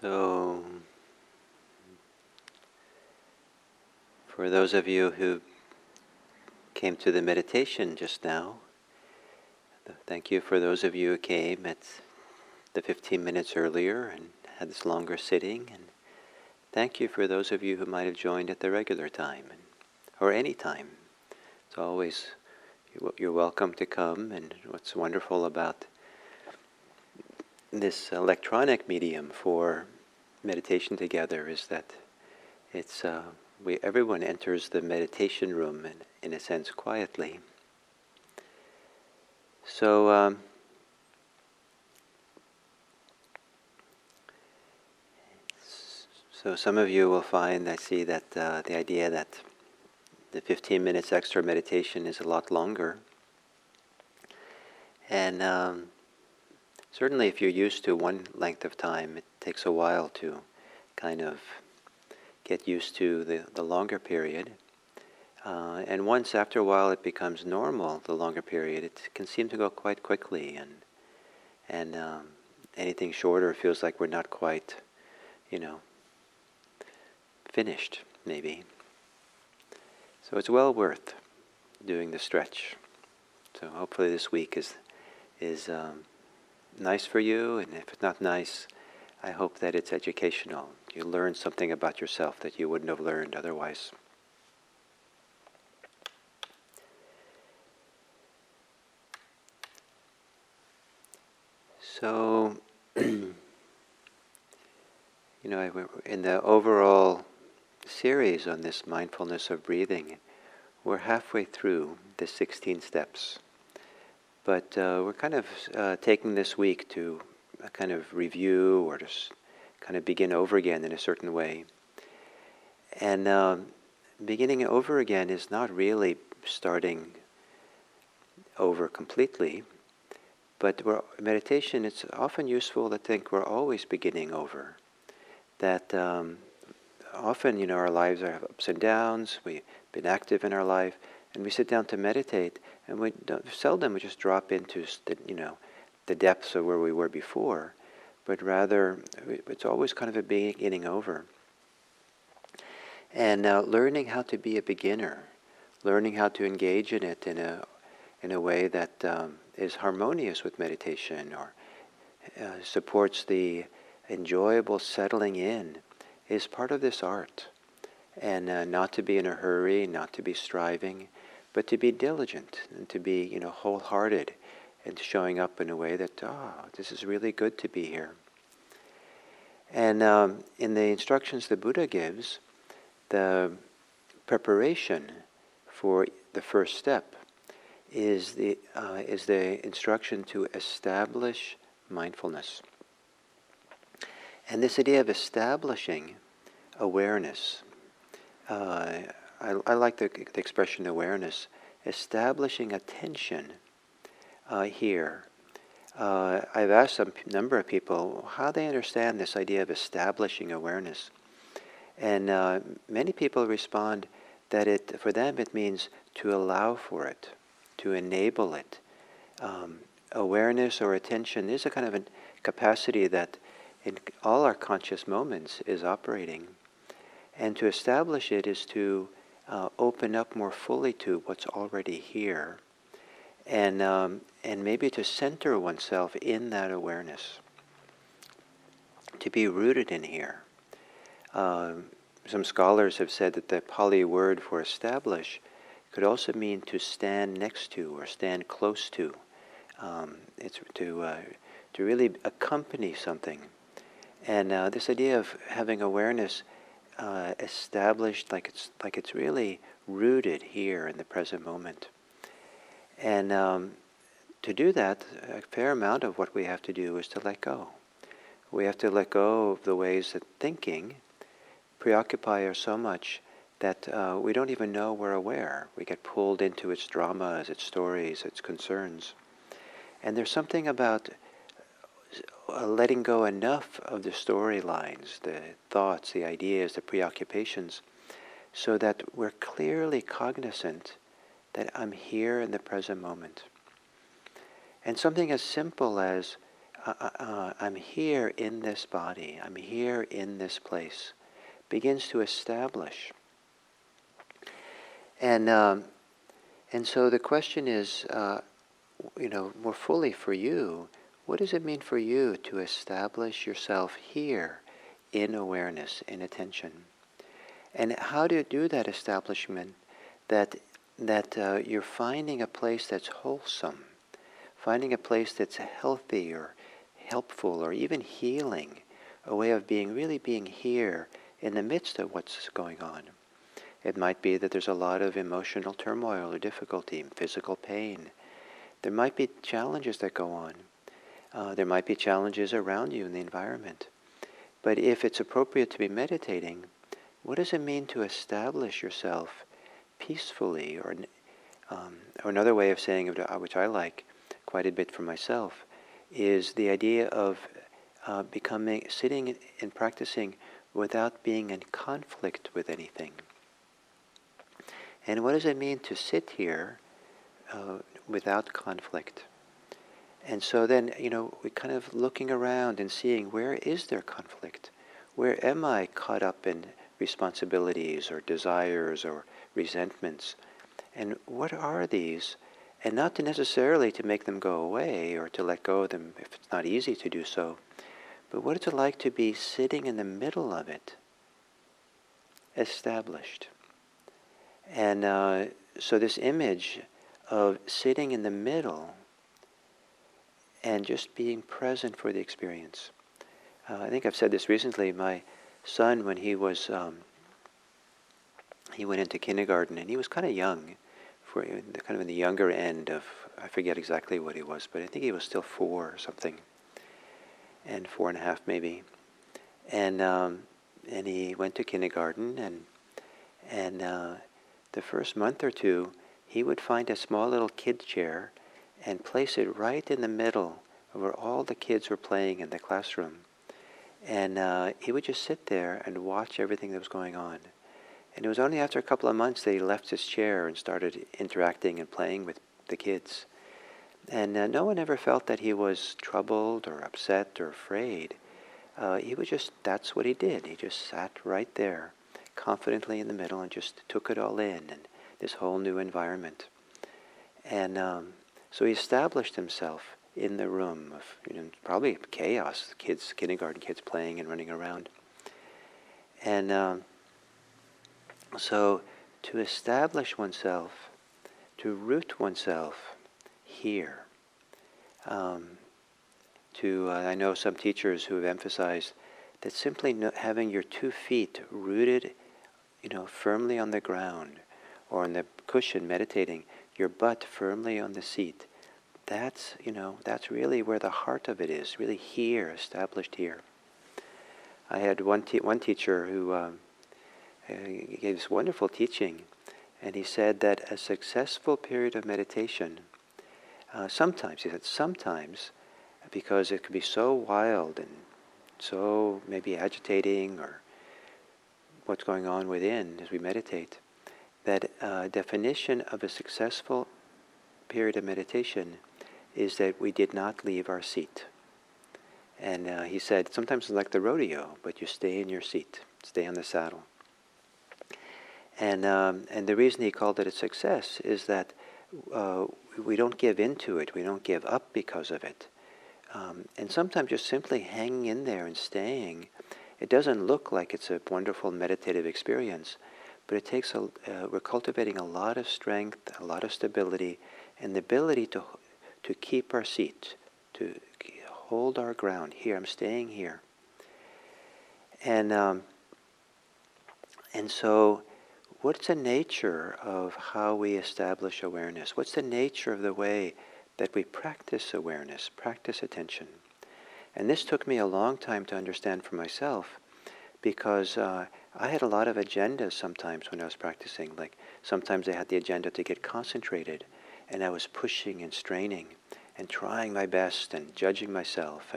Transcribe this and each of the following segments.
So, for those of you who came to the meditation just now, thank you for those of you who came at the 15 minutes earlier and had this longer sitting, and thank you for those of you who might have joined at the regular time, or any time. It's always, you're welcome to come, and what's wonderful about this electronic medium for meditation together is that it's everyone enters the meditation room in a sense quietly. So some of you will find, I see that the idea that the 15 minutes extra meditation is a lot longer. And certainly if you're used to one length of time, it takes a while to kind of get used to the longer period. And once after a while it becomes normal, the longer period, it can seem to go quite quickly, and anything shorter feels like we're not quite, finished, maybe. So it's well worth doing the stretch. So hopefully this week is nice for you, and if it's not nice, I hope that it's educational. You learn something about yourself that you wouldn't have learned otherwise. So, in the overall series on this mindfulness of breathing, we're halfway through the 16 steps. But we're kind of taking this week to kind of review or just kind of begin over again in a certain way. And beginning over again is not really starting over completely, but meditation, it's often useful to think we're always beginning over. That often, our lives have ups and downs, we've been active in our life, and we sit down to meditate, and seldom we just drop into the depths of where we were before, but rather it's always kind of a beginning over. And learning how to be a beginner, learning how to engage in it in a way that is harmonious with meditation, or supports the enjoyable settling in, is part of this art. And not to be in a hurry, not to be striving, but to be diligent and to be, wholehearted, and showing up in a way that, this is really good to be here. And in the instructions the Buddha gives, the preparation for the first step is the instruction to establish mindfulness. And this idea of establishing awareness, I like the expression awareness, establishing attention here. I've asked a number of people how they understand this idea of establishing awareness. And many people respond that for them it means to allow for it, to enable it. Awareness or attention is a kind of a capacity that in all our conscious moments is operating. And to establish it is to open up more fully to what's already here, and maybe to center oneself in that awareness, to be rooted in here. Some scholars have said that the Pali word for establish could also mean to stand next to or stand close to. It's to really accompany something. And this idea of having awareness established, like it's really rooted here in the present moment. And to do that, a fair amount of what we have to do is to let go. We have to let go of the ways that thinking preoccupy us so much that we don't even know we're aware. We get pulled into its dramas, its stories, its concerns. And there's something about letting go enough of the storylines, the thoughts, the ideas, the preoccupations, so that we're clearly cognizant that I'm here in the present moment. And something as simple as I'm here in this body, I'm here in this place, begins to establish. And so the question is, more fully for you, what does it mean for you to establish yourself here in awareness, in attention? And how to do that establishment that you're finding a place that's wholesome, finding a place that's healthy or helpful or even healing, a way of really being here in the midst of what's going on. It might be that there's a lot of emotional turmoil or difficulty, physical pain. There might be challenges that go on. There might be challenges around you in the environment. But if it's appropriate to be meditating, what does it mean to establish yourself peacefully? Or another way of saying it, which I like quite a bit for myself, is the idea of sitting and practicing without being in conflict with anything. And what does it mean to sit here without conflict? And so then, we kind of looking around and seeing, where is there conflict? Where am I caught up in responsibilities or desires or resentments? And what are these? And not necessarily to make them go away or to let go of them if it's not easy to do so, but what is it like to be sitting in the middle of it, established? And so this image of sitting in the middle and just being present for the experience. I think I've said this recently. My son, when he was, he went into kindergarten, and he was kind of young, kind of in the younger end of, I forget exactly what he was, but I think he was still 4 or something, and 4.5 maybe. And he went to kindergarten, and the first month or two, he would find a small little kid chair and place it right in the middle of where all the kids were playing in the classroom. And he would just sit there and watch everything that was going on. And it was only after a couple of months that he left his chair and started interacting and playing with the kids. And no one ever felt that he was troubled or upset or afraid. He was just, that's what he did. He just sat right there, confidently in the middle, and just took it all in, and this whole new environment. And so he established himself in the room of, probably chaos, kindergarten kids playing and running around. And so to establish oneself, to root oneself here, I know some teachers who have emphasized that simply having your 2 feet rooted, firmly on the ground, or on the cushion meditating, your butt firmly on the seat, that's really where the heart of it is, really here, established here. I had one teacher who gave this wonderful teaching, and he said that a successful period of meditation, sometimes, because it can be so wild and so maybe agitating, or what's going on within as we meditate, that definition of a successful period of meditation is that we did not leave our seat. And he said, sometimes it's like the rodeo, but you stay in your seat, stay on the saddle. And the reason he called it a success is that we don't give into it, we don't give up because of it. And sometimes just simply hanging in there and staying, it doesn't look like it's a wonderful meditative experience, but it takes we're cultivating a lot of strength, a lot of stability, and the ability to keep our seat, to hold our ground. Here, I'm staying here. And so, what's the nature of how we establish awareness? What's the nature of the way that we practice awareness, practice attention? And this took me a long time to understand for myself, because I had a lot of agendas sometimes when I was practicing. Like sometimes I had the agenda to get concentrated, and I was pushing and straining and trying my best and judging myself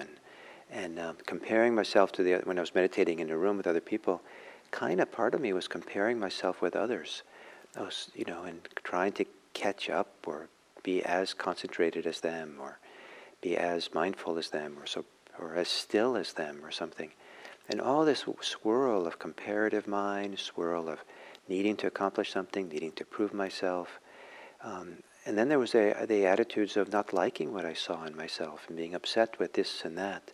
and comparing myself to when I was meditating in a room with other people. Kind of part of me was comparing myself with others. I was, and trying to catch up or be as concentrated as them, or be as mindful as them, or as still as them, or something. And all this swirl of comparative mind, swirl of needing to accomplish something, needing to prove myself. And then there was the attitudes of not liking what I saw in myself and being upset with this and that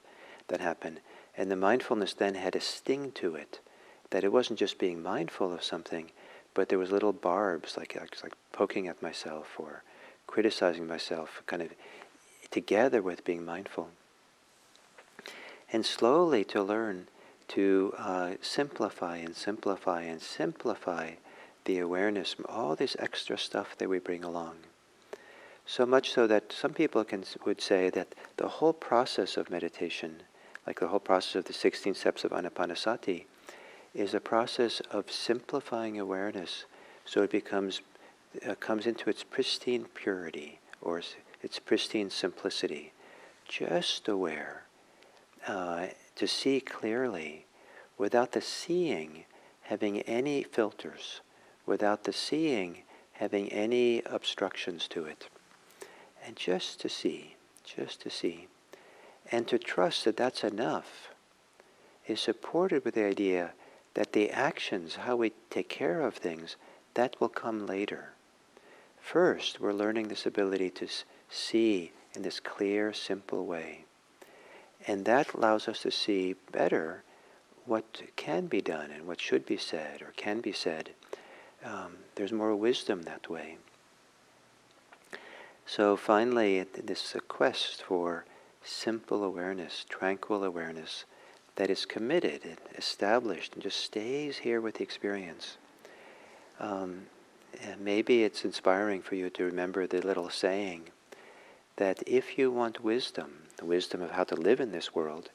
happened. And the mindfulness then had a sting to it, that it wasn't just being mindful of something, but there was little barbs, like poking at myself or criticizing myself, kind of together with being mindful. And slowly to learn to simplify and simplify and simplify the awareness from all this extra stuff that we bring along. So much so that some people would say that the whole process of meditation, like the whole process of the 16 steps of Anapanasati, is a process of simplifying awareness so it comes into its pristine purity, or its pristine simplicity. Just aware, to see clearly, without the seeing having any filters, without the seeing having any obstructions to it. And just to see. And to trust that that's enough is supported with the idea that the actions, how we take care of things, that will come later. First, we're learning this ability to see in this clear, simple way. And that allows us to see better what can be done and what should be said or can be said. There's more wisdom that way. So finally, this quest for simple awareness, tranquil awareness, that is committed and established and just stays here with the experience. And maybe it's inspiring for you to remember the little saying that if you want wisdom, the wisdom of how to live in this world,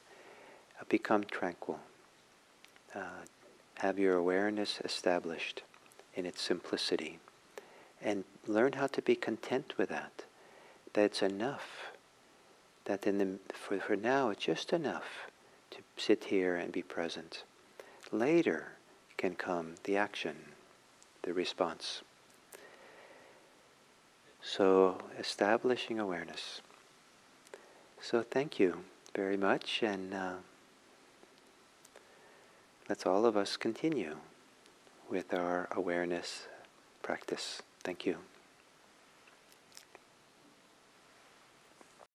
become tranquil. Have your awareness established in its simplicity. And learn how to be content with that. That it's enough. That for now it's just enough to sit here and be present. Later can come the action, the response. So establishing awareness. So thank you very much, and let's all of us continue with our awareness practice. Thank you.